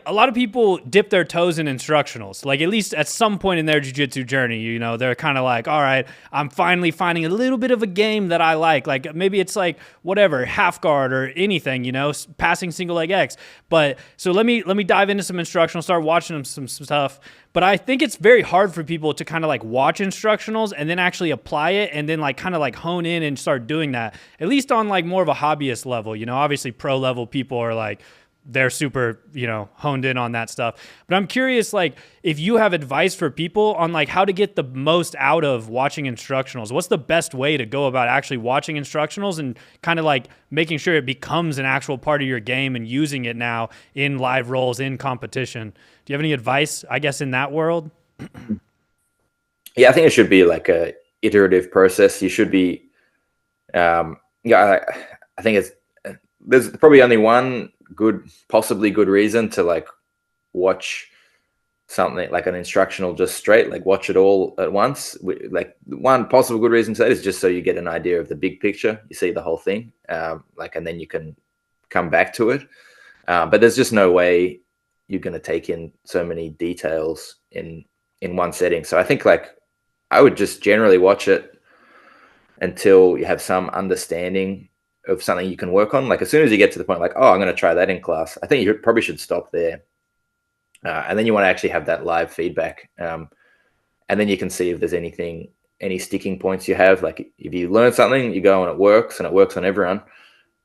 A lot of people dip their toes in instructionals, like at least at some point in their jiu-jitsu journey. They're kind of like, all right, I'm finally finding a little bit of a game that I like maybe it's like whatever, half guard or anything, passing single leg X. But so let me dive into some instructionals, start watching them some stuff. But I think it's very hard for people to kind of like watch instructionals and then actually apply it and then like kind of like hone in and start doing that, at least on like more of a hobbyist level. Obviously pro level people are like, they're super, honed in on that stuff. But I'm curious, like, if you have advice for people on like how to get the most out of watching instructionals. What's the best way to go about actually watching instructionals and kind of like making sure it becomes an actual part of your game and using it now in live roles, in competition? Do you have any advice, I guess, in that world? Yeah, I think it should be like a iterative process. You should be, I think there's probably only one possibly good reason to like watch something like an instructional just straight, like watch it all at once. Like one possible good reason to that is just so you get an idea of the big picture. You see the whole thing, and then you can come back to it. But there's just no way you're going to take in so many details in one setting. So I think like I would just generally watch it until you have some understanding of something you can work on. Like as soon as you get to the point like, oh, I'm going to try that in class, I think you probably should stop there. And then you want to actually have that live feedback. And then you can see if there's any sticking points you have. Like if you learn something, you go and it works on everyone.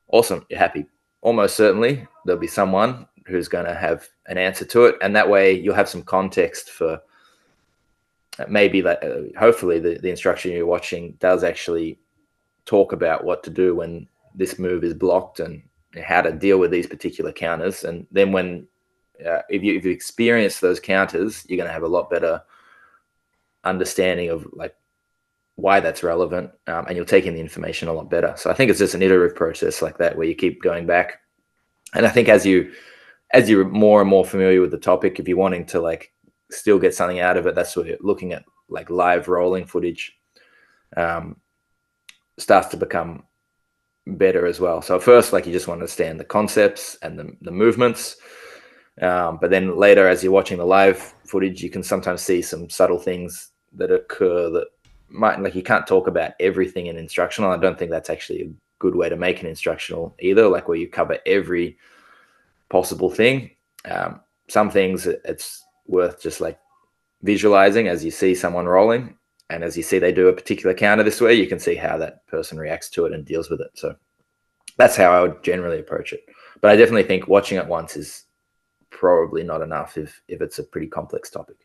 Awesome. You're happy. Almost certainly there'll be someone who's going to have an answer to it. And that way you'll have some context for maybe like, hopefully the instruction you're watching does actually talk about what to do when this move is blocked and how to deal with these particular counters. And then when, if you experience those counters, you're going to have a lot better understanding of like why that's relevant, and you'll take in the information a lot better. So I think it's just an iterative process like that where you keep going back. And I think as you're more and more familiar with the topic, if you're wanting to like still get something out of it, that's what you're looking at, like live rolling footage starts to become better as well. So at first, like you just want to understand the concepts and the movements. But then later, as you're watching the live footage, you can sometimes see some subtle things that occur that might, like you can't talk about everything in instructional. I don't think that's actually a good way to make an instructional either, like where you cover every possible thing. Some things it's worth just like visualizing as you see someone rolling, and as you see they do a particular counter this way, you can see how that person reacts to it and deals with it. So that's how I would generally approach it. But I definitely think watching it once is probably not enough if it's a pretty complex topic.